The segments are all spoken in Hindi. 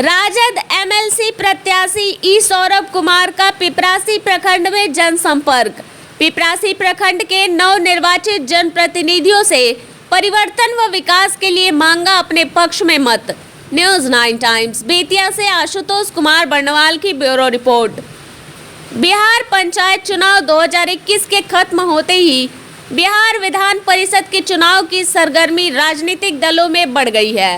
राजद एमएलसी प्रत्याशी ई सौरभ कुमार का पिपरासी प्रखंड में जनसंपर्क। पिपरासी प्रखंड के नवनिर्वाचित जनप्रतिनिधियों से परिवर्तन व विकास के लिए मांगा अपने पक्ष में मत। न्यूज़ 9 टाइम्स बेतिया से आशुतोष कुमार बर्नवाल की ब्यूरो रिपोर्ट। बिहार पंचायत चुनाव 2021 के खत्म होते ही बिहार विधान परिषद के चुनाव की सरगर्मी राजनीतिक दलों में बढ़ गई है।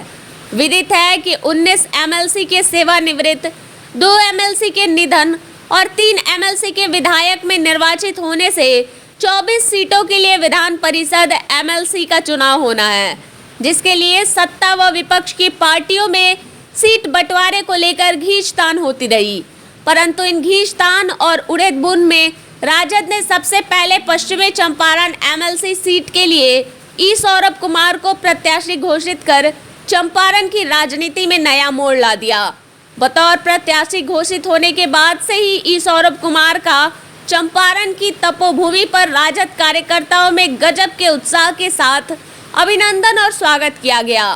विदित है कि 19 एमएलसी के सेवानिवृत्त, 2 एमएलसी के निधन और 3 एमएलसी के विधायक में निर्वाचित होने से 24 सीटों के लिए विधान परिषद एमएलसी का चुनाव होना है, जिसके लिए सत्ता व विपक्ष की पार्टियों में सीट बंटवारे को लेकर खींचतान होती रही। परंतु इन खींचतान और उड़ेदबुन में राजद ने सबसे पहले पश्चिमी चंपारण एमएलसी सीट के लिए ई सौरभ कुमार को प्रत्याशी घोषित कर चंपारण की राजनीति में नया मोड़ ला दिया। बतौर प्रत्याशी घोषित होने के बाद से ही ई सौरभ कुमार का चंपारण की तपोभूमि पर राजद कार्यकर्ताओं में गजब के उत्साह के साथ अभिनंदन और स्वागत किया गया।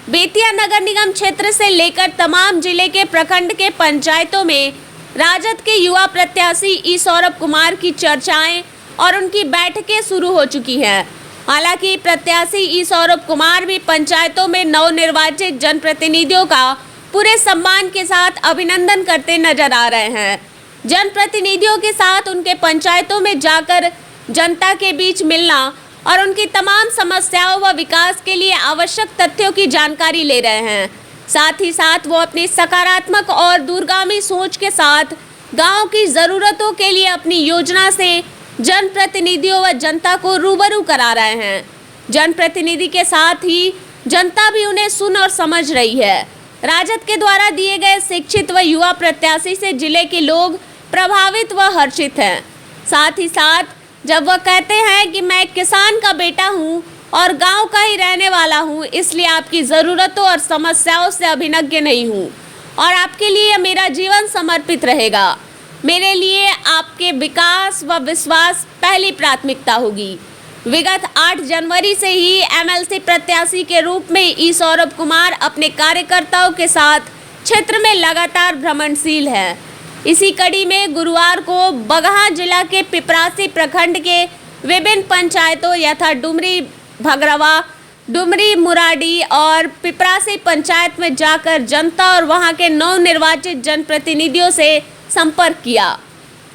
बेतिया नगर निगम क्षेत्र से लेकर तमाम जिले के प्रखंड के पंचायतों में राजद के युवा प्रत्याशी ई सौरभ कुमार की चर्चाएं और उनकी बैठकें शुरू हो चुकी हैं। हालांकि प्रत्याशी ई सौरभ कुमार भी पंचायतों में नवनिर्वाचित जनप्रतिनिधियों का पूरे सम्मान के साथ अभिनंदन करते नजर आ रहे हैं। जनप्रतिनिधियों के साथ उनके पंचायतों में जाकर जनता के बीच मिलना और उनकी तमाम समस्याओं व विकास के लिए आवश्यक तथ्यों की जानकारी ले रहे हैं। साथ ही साथ वो अपनी सकारात्मक और दूरगामी सोच के साथ गांव की ज़रूरतों के लिए अपनी योजना से जनप्रतिनिधियों व जनता को रूबरू करा रहे हैं। जनप्रतिनिधि के साथ ही जनता भी उन्हें सुन और समझ रही है। राजद के द्वारा दिए गए शिक्षित व युवा प्रत्याशी से जिले के लोग प्रभावित व हर्षित हैं। साथ ही साथ जब वह कहते हैं कि मैं किसान का बेटा हूं और गांव का ही रहने वाला हूं, इसलिए आपकी ज़रूरतों और समस्याओं से अभिज्ञ नहीं हूं और आपके लिए मेरा जीवन समर्पित रहेगा। मेरे लिए आपके विकास व विश्वास पहली प्राथमिकता होगी। विगत 8 जनवरी से ही एमएलसी प्रत्याशी के रूप में ई सौरभ कुमार अपने कार्यकर्ताओं के साथ क्षेत्र में लगातार भ्रमणशील है। इसी कड़ी में गुरुवार को बगहा जिला के पिपरासी प्रखंड के विभिन्न पंचायतों यथा डुमरी भगरवा, डुमरी मुराडी और पिपरासी पंचायत में जाकर जनता और वहां के नवनिर्वाचित जनप्रतिनिधियों से संपर्क किया,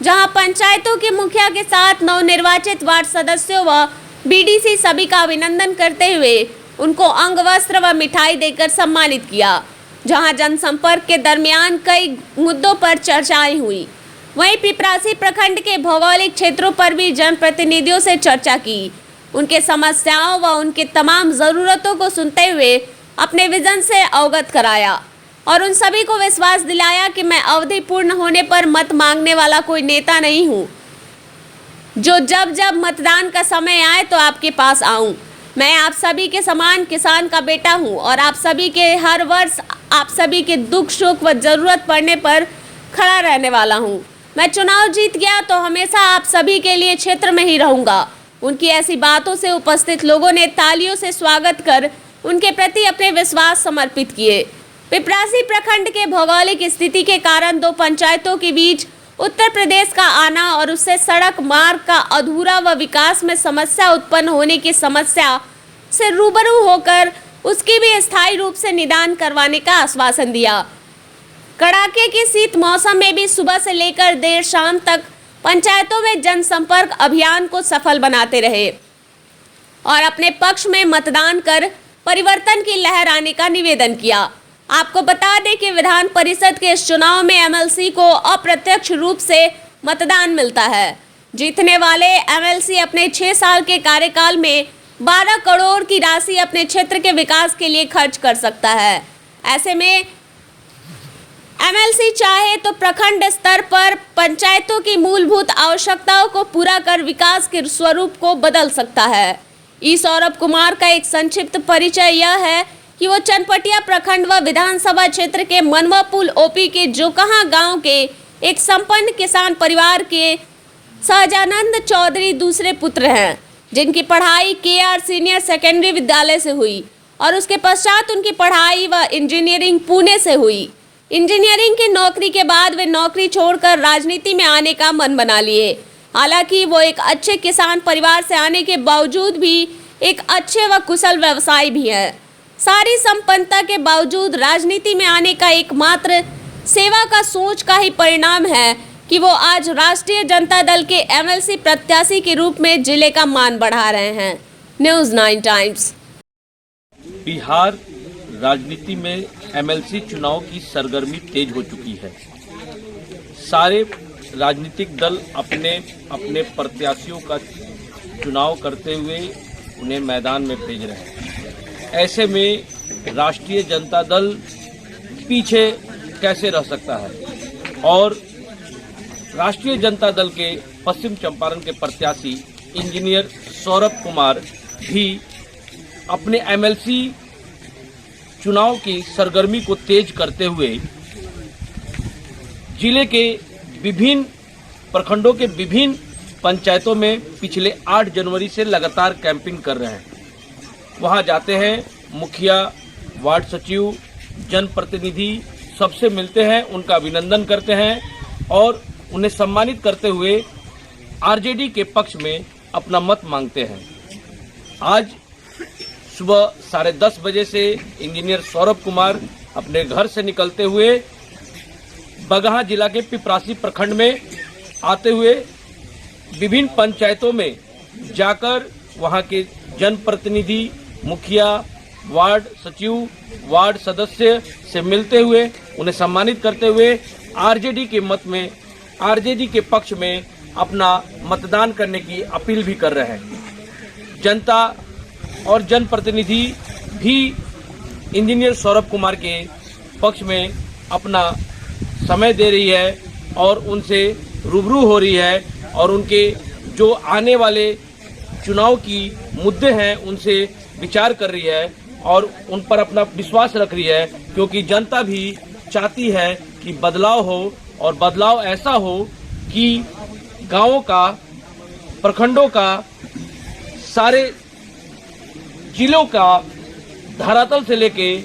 जहां पंचायतों के मुखिया के साथ नवनिर्वाचित वार्ड सदस्यों व बीडीसी सभी का अभिनंदन करते हुए उनको अंग वस्त्र व मिठाई देकर सम्मानित किया। जहां जनसंपर्क के दरमियान कई मुद्दों पर चर्चाएं हुई। वहीं पिपरासी प्रखंड के भौगोलिक क्षेत्रों पर भी जनप्रतिनिधियों से चर्चा की, उनके समस्याओं व उनके तमाम ज़रूरतों को सुनते हुए अपने विजन से अवगत कराया और उन सभी को विश्वास दिलाया कि मैं अवधि पूर्ण होने पर मत मांगने वाला कोई नेता नहीं हूं, जो जब जब मतदान का समय आए तो आपके पास आऊं। मैं आप सभी के समान किसान का बेटा हूं और आप सभी के हर वर्ष आप सभी के दुख सुख व जरूरत पड़ने पर खड़ा रहने वाला हूं। मैं चुनाव जीत गया तो हमेशा आप सभी के लिए क्षेत्र में ही रहूंगा। उनकी ऐसी बातों से उपस्थित लोगों ने तालियों से स्वागत कर उनके प्रति अपने विश्वास समर्पित किए। पिपरासी प्रखंड के भौगोलिक स्थिति के कारण 2 पंचायतों के बीच उत्तर प्रदेश का आना और उससे सड़क मार्ग का अधूरा व विकास में समस्या उत्पन्न होने की समस्या से रूबरू होकर उसकी भी स्थायी रूप से निदान करवाने का आश्वासन दिया। कड़ाके के शीत मौसम में भी सुबह से लेकर देर शाम तक पंचायतों में जनसंपर्क अभियान को सफल बनाते रहे और अपने पक्ष में मतदान कर परिवर्तन की लहर आने का निवेदन किया। आपको बता दें कि विधान परिषद के इस चुनाव में एमएलसी को अप्रत्यक्ष रूप से मतदान मिलता है। जीतने वाले एमएलसी अपने 6 साल के कार्यकाल में 12 करोड़ की राशि अपने क्षेत्र के विकास के लिए खर्च कर सकता है। ऐसे में एमएलसी चाहे तो प्रखंड स्तर पर पंचायतों की मूलभूत आवश्यकताओं को पूरा कर विकास के स्वरूप को बदल सकता है। ई सौरभ कुमार का एक संक्षिप्त परिचय यह है कि वो चनपटिया प्रखंड व विधानसभा क्षेत्र के मनवापुल ओपी के जोकहा गांव के एक संपन्न किसान परिवार के सहजानंद चौधरी दूसरे पुत्र हैं, जिनकी पढ़ाई केआर सीनियर सेकेंडरी विद्यालय से हुई और उसके पश्चात उनकी पढ़ाई व इंजीनियरिंग पुणे से हुई। इंजीनियरिंग की नौकरी के बाद वे नौकरी छोड़कर राजनीति में आने का मन बना लिए। हालांकि वो एक अच्छे किसान परिवार से आने के बावजूद भी एक अच्छे व कुशल व्यवसायी भी हैं। सारी संपन्नता के बावजूद राजनीति में आने का एकमात्र सेवा का सोच का ही परिणाम है कि वो आज राष्ट्रीय जनता दल के एमएलसी प्रत्याशी के रूप में जिले का मान बढ़ा रहे हैं। News 9 times. बिहार राजनीति में एमएलसी चुनाव की सरगर्मी तेज हो चुकी है। सारे राजनीतिक दल अपने अपने प्रत्याशियों का चुनाव करते हुए उन्हें मैदान में भेज रहे हैं। ऐसे में राष्ट्रीय जनता दल पीछे कैसे रह सकता है और राष्ट्रीय जनता दल के पश्चिम चंपारण के प्रत्याशी इंजीनियर सौरभ कुमार भी अपने एमएलसी चुनाव की सरगर्मी को तेज करते हुए जिले के विभिन्न प्रखंडों के विभिन्न पंचायतों में पिछले 8 जनवरी से लगातार कैंपिंग कर रहे हैं। वहां जाते हैं, मुखिया, वार्ड सचिव, जनप्रतिनिधि सबसे मिलते हैं, उनका अभिनंदन करते हैं और उन्हें सम्मानित करते हुए आरजेडी के पक्ष में अपना मत मांगते हैं। आज सुबह 10:30 बजे से इंजीनियर सौरभ कुमार अपने घर से निकलते हुए बगहा जिला के पिपरासी प्रखंड में आते हुए विभिन्न पंचायतों में जाकर वहां के जनप्रतिनिधि, मुखिया, वार्ड सचिव, वार्ड सदस्य से मिलते हुए उन्हें सम्मानित करते हुए आरजेडी के पक्ष में अपना मतदान करने की अपील भी कर रहे हैं। जनता और जनप्रतिनिधि भी इंजीनियर सौरभ कुमार के पक्ष में अपना समय दे रही है और उनसे रूबरू हो रही है और उनके जो आने वाले चुनाव की मुद्दे हैं उनसे विचार कर रही है और उन पर अपना विश्वास रख रही है, क्योंकि जनता भी चाहती है कि बदलाव हो और बदलाव ऐसा हो कि गांवों का, प्रखंडों का, सारे जिलों का धरातल से लेके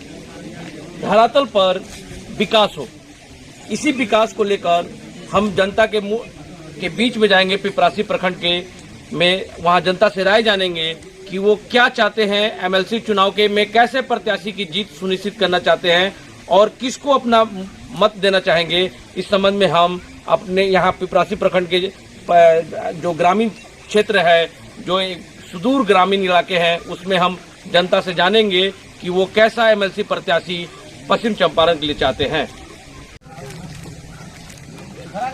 धरातल पर विकास हो। इसी विकास को लेकर हम जनता के बीच में जाएंगे, पिपरासी प्रखंड के में वहां जनता से राय जानेंगे कि वो क्या चाहते हैं एमएलसी चुनाव के में, कैसे प्रत्याशी की जीत सुनिश्चित करना चाहते हैं और किसको अपना मत देना चाहेंगे। इस संबंध में हम अपने यहाँ पिपरासी प्रखंड के जो ग्रामीण क्षेत्र है, जो एक सुदूर ग्रामीण इलाके हैं, उसमें हम जनता से जानेंगे कि वो कैसा एमएलसी प्रत्याशी पश्चिम चंपारण के लिए चाहते हैं।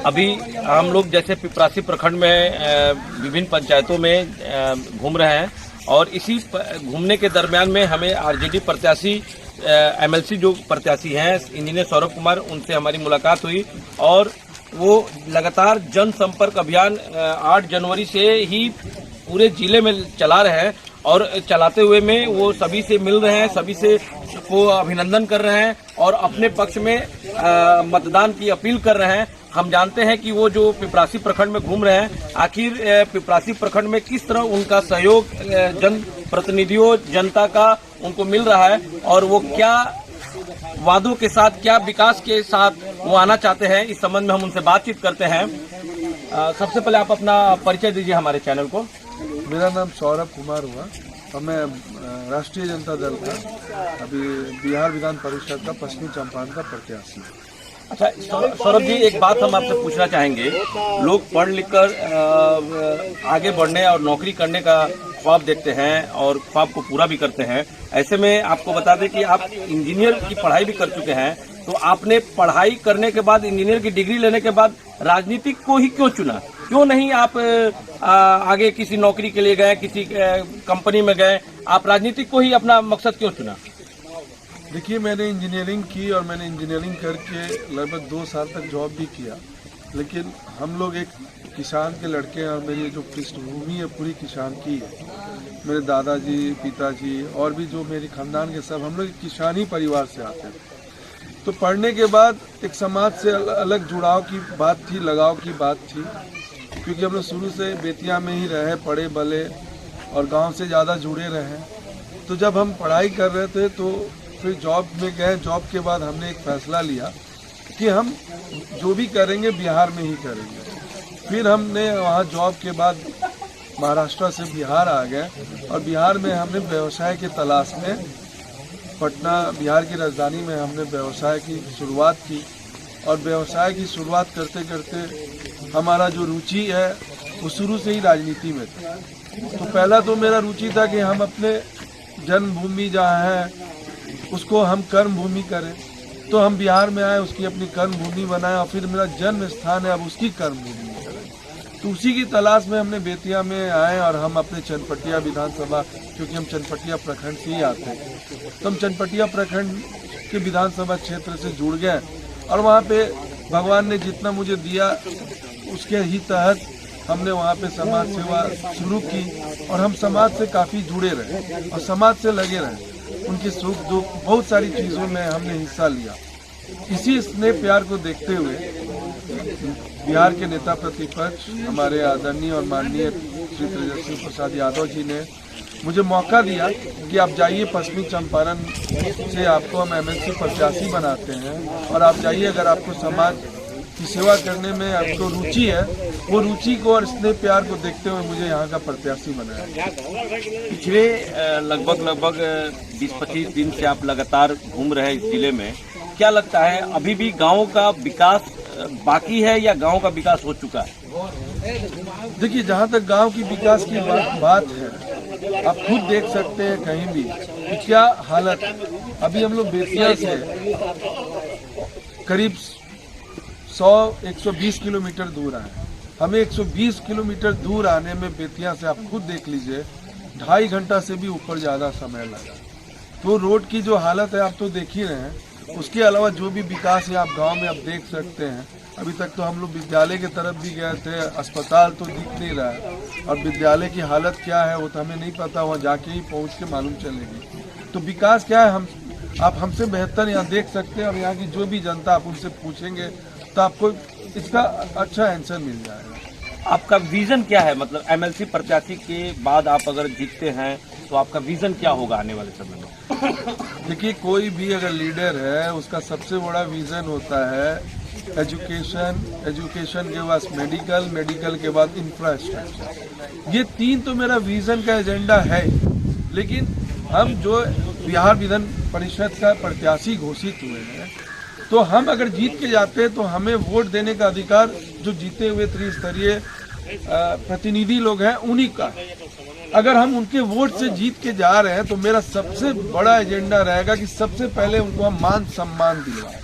अभी हम लोग जैसे पिपरासी प्रखंड में विभिन्न पंचायतों में घूम रहे हैं और इसी घूमने के दरमियान में हमें आरजेडी प्रत्याशी एमएलसी जो प्रत्याशी हैं इंजीनियर सौरभ कुमार, उनसे हमारी मुलाकात हुई और वो लगातार जनसंपर्क अभियान 8 जनवरी से ही पूरे जिले में चला रहे हैं और चलाते हुए में वो सभी से मिल रहे हैं, सभी से को अभिनंदन कर रहे हैं और अपने पक्ष में मतदान की अपील कर रहे हैं। हम जानते हैं कि वो जो पिपरासी प्रखंड में घूम रहे हैं, आखिर पिपरासी प्रखंड में किस तरह उनका सहयोग जन प्रतिनिधियों, जनता का उनको मिल रहा है और वो क्या वादों के साथ, क्या विकास के साथ वो आना चाहते हैं। इस संबंध में हम उनसे बातचीत करते हैं। सबसे पहले आप अपना परिचय दीजिए हमारे चैनल को। मेरा नाम सौरभ कुमार हुआ और मैं राष्ट्रीय जनता दल का अभी बिहार विधान परिषद का पश्चिमी चंपारण का प्रत्याशी हूँ। अच्छा सौरभ जी, एक बात हम आपसे पूछना चाहेंगे। लोग पढ़ लिख कर आगे बढ़ने और नौकरी करने का ख्वाब देखते हैं और ख्वाब को पूरा भी करते हैं। ऐसे में आपको बता दें कि आप इंजीनियर की पढ़ाई भी कर चुके हैं, तो आपने पढ़ाई करने के बाद, इंजीनियर की डिग्री लेने के बाद राजनीति को ही क्यों चुना? क्यों नहीं आप आगे किसी नौकरी के लिए गए, किसी कंपनी में गए? आप राजनीति को ही अपना मकसद क्यों चुना? देखिए, मैंने इंजीनियरिंग की और मैंने इंजीनियरिंग करके लगभग 2 साल तक जॉब भी किया, लेकिन हम लोग एक किसान के लड़के हैं और मेरी जो पृष्ठभूमि है पूरी किसान की है। मेरे दादाजी, पिताजी और भी जो मेरे खानदान के सब, हम लोग किसान ही परिवार से आते हैं। तो पढ़ने के बाद एक समाज से अलग जुड़ाव की बात थी, लगाव की बात थी, क्योंकि हम लोग शुरू से बेतिया में ही रहे, पढ़े बले और गांव से ज़्यादा जुड़े रहे। तो जब हम पढ़ाई कर रहे थे तो फिर जॉब में गए। जॉब के बाद हमने एक फ़ैसला लिया कि हम जो भी करेंगे बिहार में ही करेंगे। फिर हमने वहाँ जॉब के बाद महाराष्ट्र से बिहार आ गए और बिहार में हमने व्यवसाय की तलाश में पटना बिहार की राजधानी में हमने व्यवसाय की शुरुआत की। और व्यवसाय की शुरुआत करते करते हमारा जो रुचि है वो शुरू से ही राजनीति में था। तो पहला तो मेरा रुचि था कि हम अपने जन्मभूमि जहाँ है उसको हम कर्म भूमि करें। तो हम बिहार में आए, उसकी अपनी कर्म भूमि बनाए और फिर मेरा जन्म स्थान है अब उसकी कर्म भूमि करें। तो उसी की तलाश में हमने बेतिया में आए और हम अपने चनपटिया विधानसभा, क्योंकि हम चनपटिया प्रखंड से ही आते हैं, तो हम चनपटिया प्रखंड के विधानसभा क्षेत्र से जुड़ गए और वहाँ पे भगवान ने जितना मुझे दिया उसके ही तहत हमने वहाँ पे समाज सेवा शुरू की और हम समाज से काफ़ी जुड़े रहे और समाज से लगे रहे। उनके सुख दुख बहुत सारी चीज़ों में हमने हिस्सा लिया। इसी स्नेह प्यार को देखते हुए बिहार के नेता प्रतिपक्ष हमारे आदरणीय और माननीय श्री तेजस्वी प्रसाद यादव जी ने मुझे मौका दिया कि आप जाइए पश्चिमी चंपारण से आपको हम एमएलसी प्रत्याशी बनाते हैं और आप जाइए, अगर आपको समाज की सेवा करने में आपको रुचि है, वो रुचि को और स्नेह प्यार को देखते हुए मुझे यहाँ का प्रत्याशी बनाया। पिछले लगभग 20-25 दिन से आप लगातार घूम रहे हैं इस जिले में, क्या लगता है अभी भी गाँव का विकास बाकी है या गाँव का विकास हो चुका है? देखिए, जहाँ तक गांव की विकास की बात है, आप खुद देख सकते हैं कहीं भी कि क्या हालत। अभी हम लोग बेतिया से करीब 100-120 किलोमीटर दूर आए। हमें 120 किलोमीटर दूर आने में बेतिया से आप खुद देख लीजिए 2.5 घंटा से भी ऊपर ज़्यादा समय लगा। तो रोड की जो हालत है आप तो देख ही रहे हैं। उसके अलावा जो भी विकास है आप गांव में आप देख सकते हैं। अभी तक तो हम लोग विद्यालय की तरफ भी गए थे, अस्पताल तो दिख नहीं रहा है और विद्यालय की हालत क्या है वो तो हमें नहीं पता, वहाँ जाके ही पहुँच के मालूम चलेगी। तो विकास क्या है आप हमसे बेहतर यहाँ देख सकते हैं और यहाँ की जो भी जनता आप उनसे पूछेंगे तो आपको इसका अच्छा आंसर मिल जाएगा। आपका विजन क्या है? मतलब एमएलसी प्रत्याशी के बाद आप अगर जीतते हैं तो आपका विजन क्या होगा आने वाले समय में? देखिए, कोई भी अगर लीडर है उसका सबसे बड़ा विजन होता है एजुकेशन के बाद मेडिकल के बाद इंफ्रास्ट्रक्चर। ये 3 तो मेरा विजन का एजेंडा है। लेकिन हम जो बिहार विधान परिषद का प्रत्याशी घोषित हुए हैं, तो हम अगर जीत के जाते हैं तो हमें वोट देने का अधिकार जो जीते हुए त्रिस्तरीय प्रतिनिधि लोग हैं उन्हीं का। अगर हम उनके वोट से जीत के जा रहे हैं तो मेरा सबसे बड़ा एजेंडा रहेगा कि सबसे पहले उनको हम मान सम्मान दिलवाएं,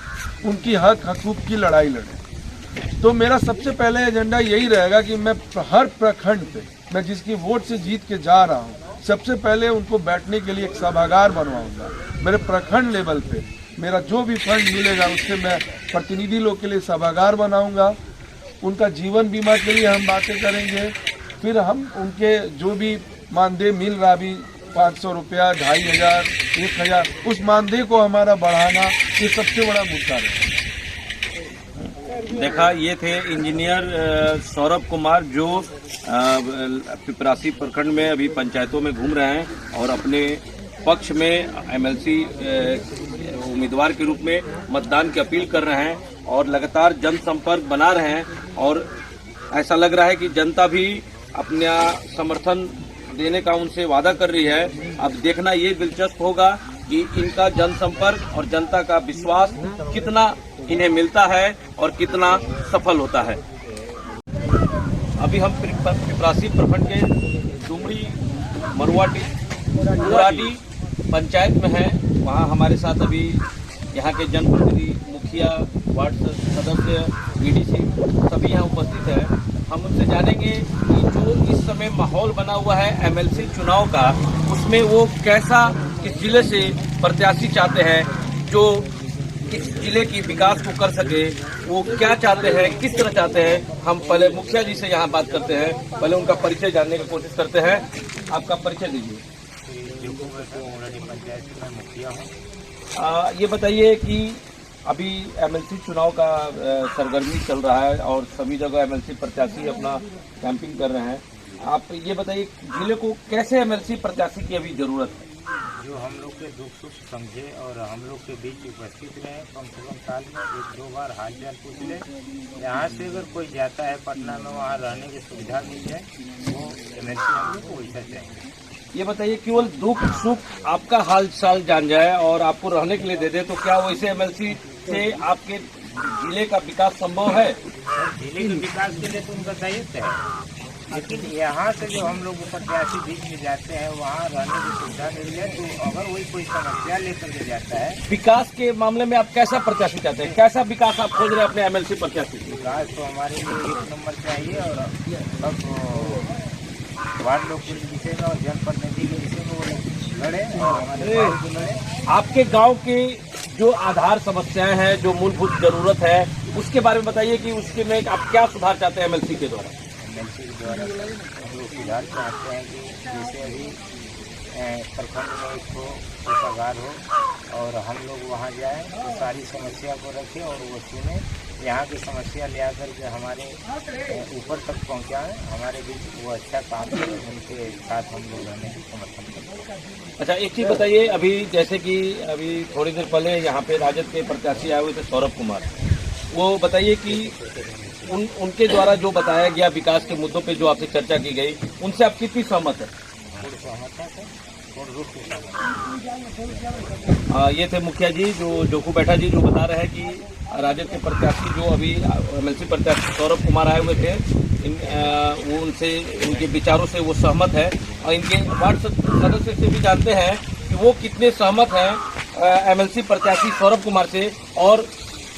उनकी हक हकूक की लड़ाई लड़ें। तो मेरा सबसे पहले एजेंडा यही रहेगा कि मैं हर प्रखंड पे मैं जिसकी वोट से जीत के जा रहा हूँ, सबसे पहले उनको बैठने के लिए एक सभागार बनवाऊंगा। मेरे प्रखंड लेवल पे मेरा जो भी फंड मिलेगा उससे मैं प्रतिनिधि लोग के लिए सभागार बनाऊंगा। उनका जीवन बीमा के लिए हम बातें करेंगे। फिर हम उनके जो भी मानदेय मिल रहा, अभी 500 रुपया, 2500, 1000, उस मानदेय को हमारा बढ़ाना, ये सबसे बड़ा मुद्दा है। देखा, ये थे इंजीनियर सौरभ कुमार जो पिपरासी प्रखंड में अभी पंचायतों में घूम रहे हैं और अपने पक्ष में एमएलसी उम्मीदवार के रूप में मतदान की अपील कर रहे हैं और लगातार जनसंपर्क बना रहे हैं। और ऐसा लग रहा है कि जनता भी अपना समर्थन देने का उनसे वादा कर रही है। अब देखना ये दिलचस्प होगा कि इनका जनसंपर्क और जनता का विश्वास कितना इन्हें मिलता है और कितना सफल होता है। अभी हम पिपरासी प्रखंड के डुमरी मरुआटी पंचायत में हैं। वहाँ हमारे साथ अभी यहाँ के जनप्रतिनिधि, मुखिया, वार्ड सदस्य, बीडीसी सभी यहाँ उपस्थित हैं। हम उनसे जानेंगे कि जो इस समय माहौल बना हुआ है एमएलसी चुनाव का, उसमें वो कैसा इस जिले से प्रत्याशी चाहते हैं जो इस जिले की विकास को कर सके, वो क्या चाहते हैं, किस तरह चाहते हैं। हम पहले मुखिया जी से यहाँ बात करते हैं, पहले उनका परिचय जानने की कोशिश करते हैं। आपका परिचय दीजिए। ये बताइए कि अभी एमएलसी चुनाव का सरगर्मी चल रहा है और सभी जगह एमएलसी प्रत्याशी अपना कैंपिंग कर रहे हैं। आप ये बताइए जिले को कैसे एमएलसी प्रत्याशी की अभी जरूरत है? जो हम लोग के दुख सुख समझे और हम लोग के बीच उपस्थित रहे, कम से कम साल में 1-2 बार हाल चाल पूछ ले। यहाँ से अगर कोई जाता है पटना में, वहाँ रहने की सुविधा मिल जाए, वो MLC हम लोग को वैसा चाहिए। ये बताइए, केवल दुख सुख आपका हाल चाल जान जाए और आपको रहने के लिए दे दे, तो क्या वैसे MLC से आपके जिले का विकास संभव है? जिले के विकास के लिए तो उनका दायित्व है, लेकिन यहाँ से जो हम लोग प्रत्याशी बीच में जाते हैं, वहाँ रहने की सुविधा मिल जाए, तो अगर वही कोई समस्या लेकर के जाता है। विकास के मामले में आप कैसा प्रत्याशी चाहते हैं? कैसा विकास आप खोज रहे हैं अपने MLC प्रत्याशी? विकास तो हमारे लिए 1 नंबर चाहिए और सब वार्ड लोग के विषय में और जनप्रतिनिधि के विषय में वो लड़े और हमारे गाँव को लड़े। आपके गांव की जो आधार समस्याएं हैं, जो मूलभूत जरूरत है, उसके बारे में बताइए कि उसके में आप क्या सुधार चाहते हैं MLC के द्वारा? MLC के द्वारा हम लोग सुधार चाहते हैं कि जैसे अभी प्रखंड में एक कोषागार हो और हम लोग वहाँ जाएं तो सारी समस्या को रखें और वो सुने, यहाँ की समस्या ले आकर के हमारे ऊपर तक पहुँचाएं, हमारे बीच वो अच्छा काम करें, उनके साथ हम लोग रहने की समर्थन करें। अच्छा, एक चीज बताइए, अभी जैसे कि अभी थोड़ी देर पहले यहाँ पे राजद के प्रत्याशी आए हुए थे सौरभ कुमार, वो बताइए कि उनके द्वारा जो बताया गया विकास के मुद्दों पे जो आपसे चर्चा की गई, उनसे आप कितनी सहमत है? ये थे मुखिया जी, जो जोखू बैठा जी, जो बता रहे हैं कि राजद के प्रत्याशी जो अभी MLC प्रत्याशी सौरभ कुमार आए हुए थे, वो उनसे उनके विचारों से वो सहमत है और इनके वार्ड सदस्य से भी जानते हैं कि वो कितने सहमत हैं MLC प्रत्याशी सौरभ कुमार से और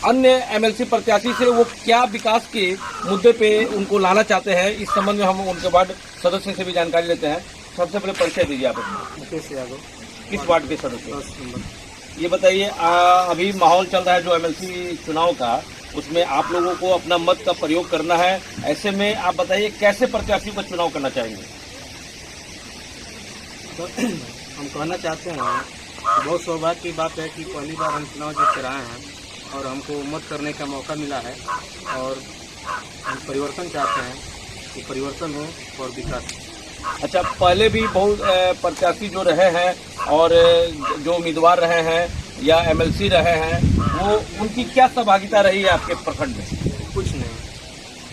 अन्य MLC प्रत्याशी से वो क्या विकास के मुद्दे पे उनको लाना चाहते हैं। इस संबंध में हम उनके वार्ड सदस्य से भी जानकारी लेते हैं। सबसे पहले परिचय दीजिए आप। मुकेश यादव। किस वार्ड के सदस्य? ये बताइए, अभी माहौल चल रहा है जो MLC चुनाव का, उसमें आप लोगों को अपना मत का प्रयोग करना है। ऐसे में आप बताइए कैसे प्रत्याशी का चुनाव करना चाहेंगे? तो हम कहना चाहते हैं, बहुत सौभाग्य की बात है कि पहली बार हम चुनाव जीत कर आए हैं और हमको मत करने का मौका मिला है और हम परिवर्तन चाहते हैं कि परिवर्तन हो और विकास। अच्छा, पहले भी बहुत प्रत्याशी जो रहे हैं और जो उम्मीदवार रहे हैं या MLC रहे हैं, वो उनकी क्या सहभागिता रही है आपके प्रखंड में? कुछ नहीं,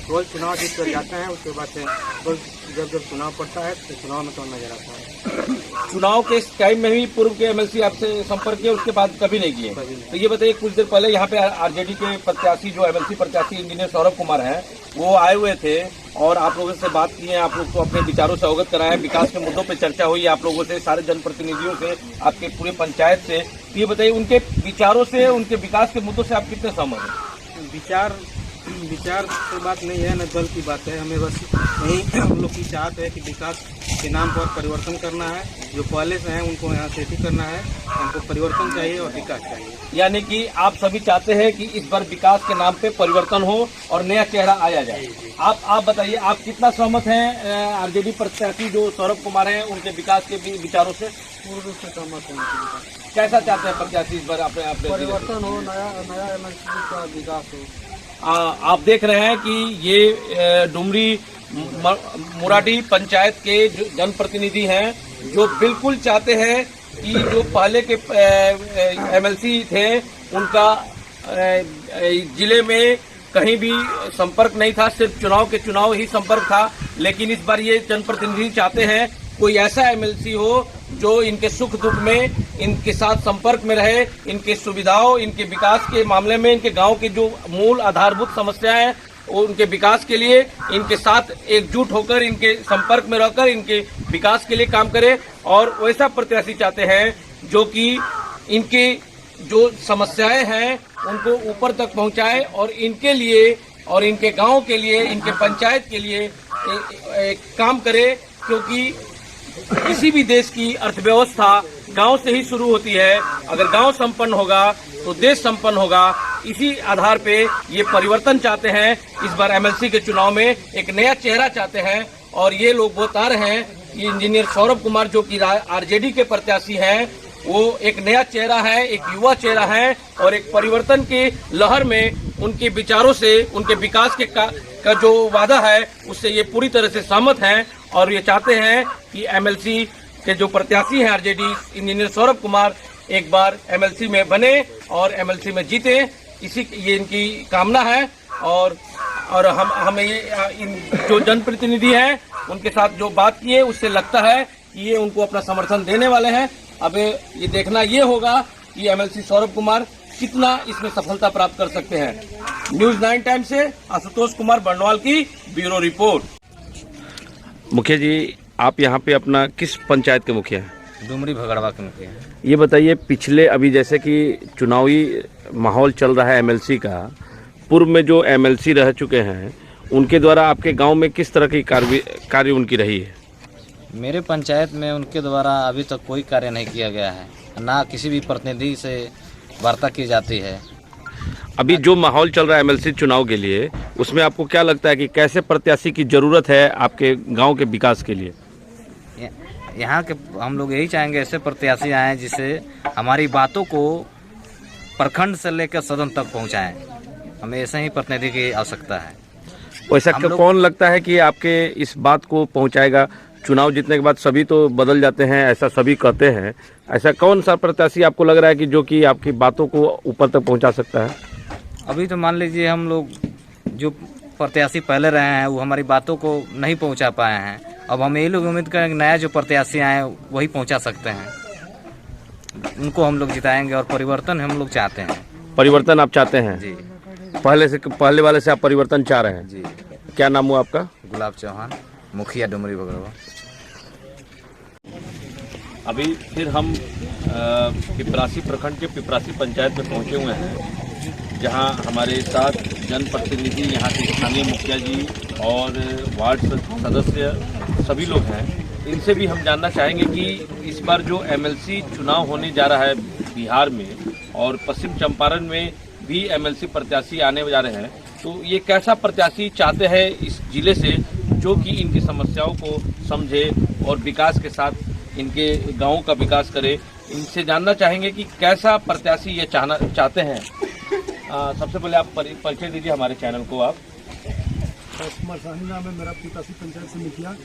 रोज चुनाव जीत कर जाते हैं, उसके बाद से रोज जब चुनाव पड़ता है तो चुनाव में कौन नजर आता है। चुनाव के टाइम में भी पूर्व के MLC आपसे संपर्क किए, उसके बाद कभी नहीं किए? तो ये बताइए, कुछ देर पहले यहाँ पे RJD के प्रत्याशी जो MLC प्रत्याशी इंजीनियर सौरभ कुमार हैं, वो आए हुए थे और आप लोगों से बात की है, आप लोग को अपने विचारों से अवगत कराया, विकास के मुद्दों पे चर्चा हुई आप लोगों से, सारे जनप्रतिनिधियों से, आपके पूरे पंचायत से। ये बताइए, उनके विचारों से, उनके विकास के मुद्दों से आप कितने सहमत हैं? विचार की बात नहीं है, न दल की बात है, हमें बस यही हम लोग की चाहत है कि विकास के नाम पर परिवर्तन करना है। जो पहले से हैं उनको यहाँ से ठीक करना है, हमको परिवर्तन चाहिए और विकास चाहिए। यानी कि आप सभी चाहते हैं कि इस बार विकास के नाम पे परिवर्तन हो और नया चेहरा आया जाए। आप बताइए, आप कितना सहमत हैं RJD प्रत्याशी जो सौरभ कुमार हैं, उनके विकास के भी विचारों से? पूर्ण रूप से सहमत हैं। कैसा चाहते हैं प्रत्याशी इस बार अपने परिवर्तन हो, नया MLC का विकास हो। आप देख रहे हैं कि ये डुमरी मुराडी पंचायत के जनप्रतिनिधि हैं, जो बिल्कुल चाहते हैं कि जो पहले के MLC थे उनका जिले में कहीं भी संपर्क नहीं था, सिर्फ चुनाव ही संपर्क था। लेकिन इस बार ये जनप्रतिनिधि चाहते हैं कोई ऐसा MLC हो जो इनके सुख दुख में इनके साथ संपर्क में रहे, इनके सुविधाओं, इनके विकास के मामले में, इनके गांव की जो मूल आधारभूत समस्याएं हैं उनके विकास के लिए इनके साथ एकजुट होकर, इनके संपर्क में रहकर इनके विकास के लिए काम करे। और वैसा प्रत्याशी चाहते हैं जो कि इनकी जो समस्याएं हैं उनको ऊपर तक पहुंचाए और इनके लिए और इनके गांव के लिए, इनके पंचायत के लिए काम करे। क्योंकि किसी भी देश की अर्थव्यवस्था गांव से ही शुरू होती है। अगर गांव संपन्न होगा तो देश संपन्न होगा। इसी आधार पे ये परिवर्तन चाहते हैं। इस बार MLC के चुनाव में एक नया चेहरा चाहते हैं और ये लोग बता रहे हैं कि इंजीनियर सौरभ कुमार जो कि RJD के प्रत्याशी हैं, वो एक नया चेहरा है, एक युवा चेहरा है और एक परिवर्तन की लहर में उनके विचारों से, उनके विकास के का जो वादा है उससे ये पूरी तरह से सहमत हैं और ये चाहते हैं कि MLC के जो प्रत्याशी हैं आरजेडी इंजीनियर सौरभ कुमार एक बार एमएलसी में बने और एमएलसी में जीते, ये इनकी कामना है। और हमें ये इन जो जनप्रतिनिधि हैं उनके साथ जो बात की है उससे लगता है कि ये उनको अपना समर्थन देने वाले हैं। अब ये देखना ये होगा कि एमएलसी सौरभ कुमार कितना इसमें सफलता प्राप्त कर सकते हैं। न्यूज़ 9 टाइम से आशुतोष कुमार बर्नवाल की ब्यूरो रिपोर्ट। मुखिया जी, आप यहाँ पे अपना किस पंचायत के मुखिया हैं? डुमरी भगड़वा के मुखिया हैं। ये बताइए, पिछले अभी जैसे कि चुनावी माहौल चल रहा है एमएलसी का, पूर्व में जो एमएलसी रह चुके हैं उनके द्वारा आपके गांव में किस तरह की कार्य उनकी रही है? मेरे पंचायत में उनके द्वारा अभी तक कोई कार्य नहीं किया गया है, ना किसी भी प्रतिनिधि से वार्ता की जाती है। अभी जो माहौल चल रहा है एमएलसी चुनाव के लिए, उसमें आपको क्या लगता है कि कैसे प्रत्याशी की जरूरत है आपके गांव के विकास के लिए? यहाँ के हम लोग यही चाहेंगे ऐसे प्रत्याशी आए जिससे हमारी बातों को प्रखंड से लेकर सदन तक पहुँचाएं। हमें ऐसे ही प्रतिनिधि की आवश्यकता है। वैसा कौन लगता है कि आपके इस बात को पहुंचाएगा? चुनाव जीतने के बाद सभी तो बदल जाते हैं, ऐसा सभी कहते हैं। ऐसा कौन सा प्रत्याशी आपको लग रहा है कि जो कि आपकी बातों को ऊपर तक पहुंचा सकता है? अभी तो मान लीजिए हम लोग जो प्रत्याशी पहले रहे हैं वो हमारी बातों को नहीं पहुंचा पाए हैं। अब हम यही लोग उम्मीद करें कि नया जो प्रत्याशी आए वही पहुंचा सकते हैं, उनको हम लोग जिताएंगे और परिवर्तन हम लोग चाहते हैं। परिवर्तन आप चाहते हैं जी। पहले वाले से आप परिवर्तन चाह रहे हैं? जी। क्या नाम हुआ आपका? गुलाब चौहान, मुखिया डुमरी भगड़वा। अभी फिर हम पिपरासी प्रखंड के पिपरासी पंचायत में पहुंचे हुए हैं, जहां हमारे साथ जनप्रतिनिधि, यहाँ के स्थानीय मुखिया जी और वार्ड सदस्य सभी लोग हैं। इनसे भी हम जानना चाहेंगे कि इस बार जो एमएलसी चुनाव होने जा रहा है बिहार में और पश्चिम चंपारण में भी एमएलसी प्रत्याशी आने जा रहे हैं, तो ये कैसा प्रत्याशी चाहते हैं इस जिले से जो कि इनकी समस्याओं को समझे और विकास के साथ इनके गाँव का विकास करे। इनसे जानना चाहेंगे कि कैसा प्रत्याशी ये चाहते हैं। सबसे पहले आप परिचय दीजिए हमारे चैनल को। आप कुमार साहनी नाम है मेरा, पिपरासी पंचायत से मुखिया।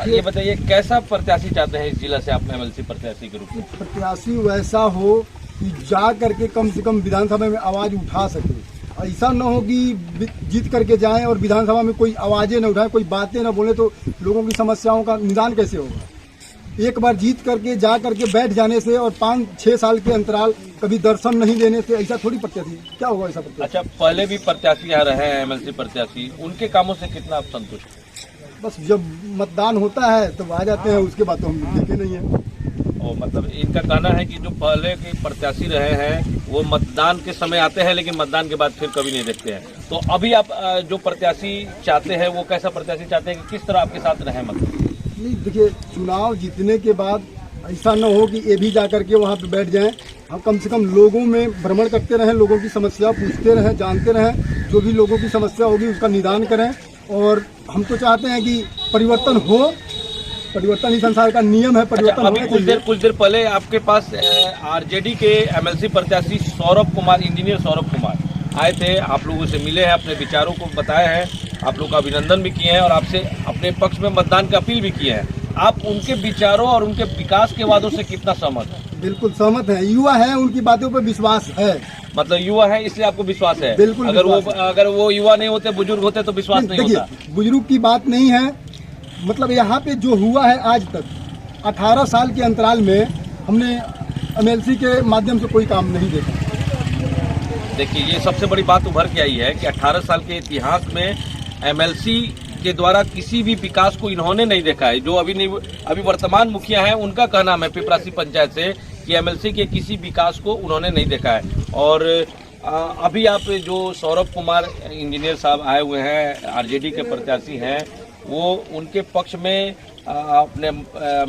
ये बताइए कैसा प्रत्याशी चाहते हैं इस जिला से आप एमएलसी प्रत्याशी के रूप में? प्रत्याशी वैसा हो कि जा करके कम से कम विधानसभा में आवाज उठा सके। ऐसा न हो कि जीत करके जाएं और विधानसभा में कोई आवाजें न उठाएं, कोई बातें न बोले, तो लोगों की समस्याओं का निदान कैसे होगा? एक बार जीत करके जा करके बैठ जाने से और 5-6 साल के अंतराल कभी दर्शन नहीं देने से ऐसा थोड़ी प्रत्याशी क्या होगा? ऐसा प्रत्याशी। अच्छा, पहले भी प्रत्याशी आ रहे हैं एमएलसी प्रत्याशी, उनके कामों से कितना आप संतुष्ट हैं? बस जब मतदान होता है तब आ जाते हैं, उसके बाद तो हम देखे नहीं है। और मतलब इनका कहना है कि जो पहले के प्रत्याशी रहे हैं वो मतदान के समय आते हैं लेकिन मतदान के बाद फिर कभी नहीं देखते हैं। तो अभी आप जो प्रत्याशी चाहते हैं वो कैसा प्रत्याशी चाहते हैं कि किस तरह आपके साथ रहे? मतलब नहीं, देखिए, चुनाव जीतने के बाद ऐसा न हो कि ये भी जा करके वहाँ पे बैठ जाएं। हम कम से कम लोगों में भ्रमण करते रहें, लोगों की समस्या पूछते रहें, जानते रहें, जो भी लोगों की समस्या होगी उसका निदान करें। और हम तो चाहते हैं कि परिवर्तन हो, परिवर्तन ही संसार का नियम है। परिवर्तन अभी कुछ देर पहले आपके पास आरजेडी के एमएलसी प्रत्याशी सौरभ कुमार, इंजीनियर सौरभ कुमार आए थे, आप लोगों से मिले हैं, अपने विचारों को बताए हैं, आप लोग का अभिनंदन भी किए हैं और आपसे अपने पक्ष में मतदान की अपील भी किए हैं। आप उनके विचारों और उनके विकास के वादों से कितना सहमत हैं? बिल्कुल सहमत हैं। युवा है, उनकी बातों पर विश्वास है। मतलब युवा है इसलिए आपको विश्वास है? बिल्कुल। अगर वो युवा नहीं होते, बुजुर्ग होते तो विश्वास नहीं होता। बुजुर्ग की बात नहीं है, मतलब यहाँ पे जो हुआ है आज तक 18 साल के अंतराल में हमने एमएलसी के माध्यम से कोई काम नहीं देखा। देखिए, ये सबसे बड़ी बात उभर के आई है कि 18 साल के इतिहास में एमएलसी के द्वारा किसी भी विकास को इन्होंने नहीं देखा है। जो अभी वर्तमान मुखिया हैं उनका कहना है पिपरासी पंचायत से कि एमएलसी के किसी विकास को उन्होंने नहीं देखा है। और अभी आप जो सौरभ कुमार इंजीनियर साहब आए हुए हैं, आरजेडी के प्रत्याशी हैं, वो उनके पक्ष में अपने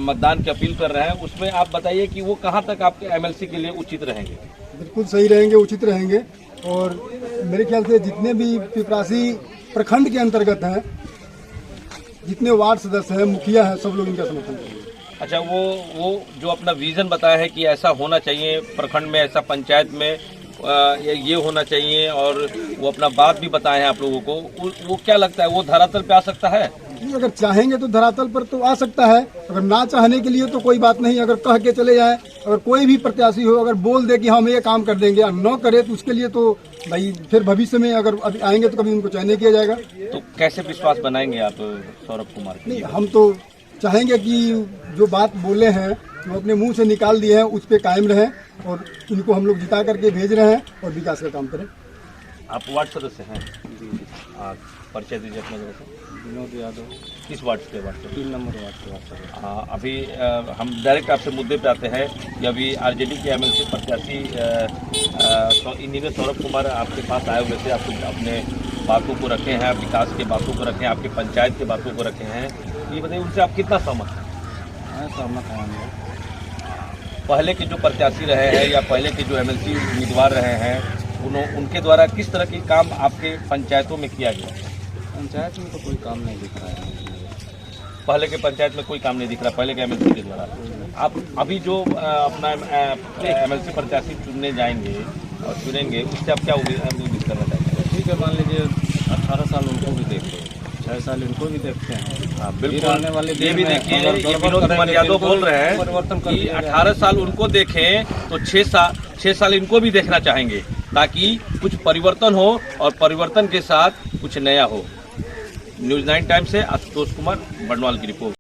मतदान की अपील कर रहे हैं। उसमें आप बताइए कि वो कहाँ तक आपके एमएलसी के लिए उचित रहेंगे? बिल्कुल सही रहेंगे, उचित रहेंगे। और मेरे ख्याल से जितने भी पिपरासी प्रखंड के अंतर्गत हैं, जितने वार्ड सदस्य हैं, मुखिया हैं, सब लोग इनका समर्थन करेंगे। अच्छा, वो जो अपना विजन बताया है कि ऐसा होना चाहिए प्रखंड में, ऐसा पंचायत में ये होना चाहिए, और वो अपना बात भी बताए हैं आप लोगों को, वो क्या लगता है वो धरातल पे आ सकता है? नहीं, अगर चाहेंगे तो धरातल पर तो आ सकता है, अगर ना चाहने के लिए तो कोई बात नहीं। अगर कह के चले जाएं, अगर कोई भी प्रत्याशी हो अगर बोल दे कि हम ये काम कर देंगे और न करे तो उसके लिए तो भाई फिर भविष्य में अगर अभी आएंगे तो कभी उनको चयन नहीं किया जाएगा। तो कैसे विश्वास बनाएंगे आप सौरभ कुमार के? नहीं, हम तो चाहेंगे कि जो बात बोले हैं जो अपने मुंह से निकाल दिए हैं उस पर कायम रहें और इनको हम लोग जिता करके भेज रहे हैं और विकास का काम करें। आप वार्ड सदस्य हैं? परिचय दीजिए अपने जगह से। विनोद यादव, किस वार्ड से? वार्ड से 3 नंबर वार्ड से बात कर रहे हैं। अभी हम डायरेक्ट आपसे मुद्दे पे आते हैं कि अभी आरजेडी के एमएलसी प्रत्याशी इंजीनियर सौरभ कुमार आपके पास आए हुए थे, आपको अपने बातों को रखे हैं, विकास के बातों को रखे हैं, आपके पंचायत के बातों को रखे हैं। ये बताइए उनसे आप कितना सहमत हैं? मैं सहमत हूँ। पहले के जो प्रत्याशी रहे हैं या पहले के जो एमएलसी उम्मीदवार रहे हैं उनके द्वारा किस तरह के काम आपके पंचायतों में किया गया? पंचायत में तो कोई काम नहीं दिख रहा है। पहले के पंचायत में कोई काम नहीं दिख रहा पहले के एमएलसी के द्वारा। आप अभी जो अपना एमएलसी प्रत्याशी चुनने जाएंगे और चुनेंगे उससे आप क्या उम्मीद करना चाहते हैं? ठीक है, मान लीजिए 18 साल उनको भी देखते, 6 साल इनको भी देखते हैं। हाँ बिल्कुल, आने वाले ये भी देखिए, ये विनोद कुमार यादव बोल रहे हैं कि 18 साल उनको देखें तो 6 साल इनको भी देखना चाहेंगे ताकि कुछ परिवर्तन हो और परिवर्तन के साथ कुछ नया हो। न्यूज़ 9 टाइम से आशुतोष कुमार बर्नवाल की रिपोर्ट।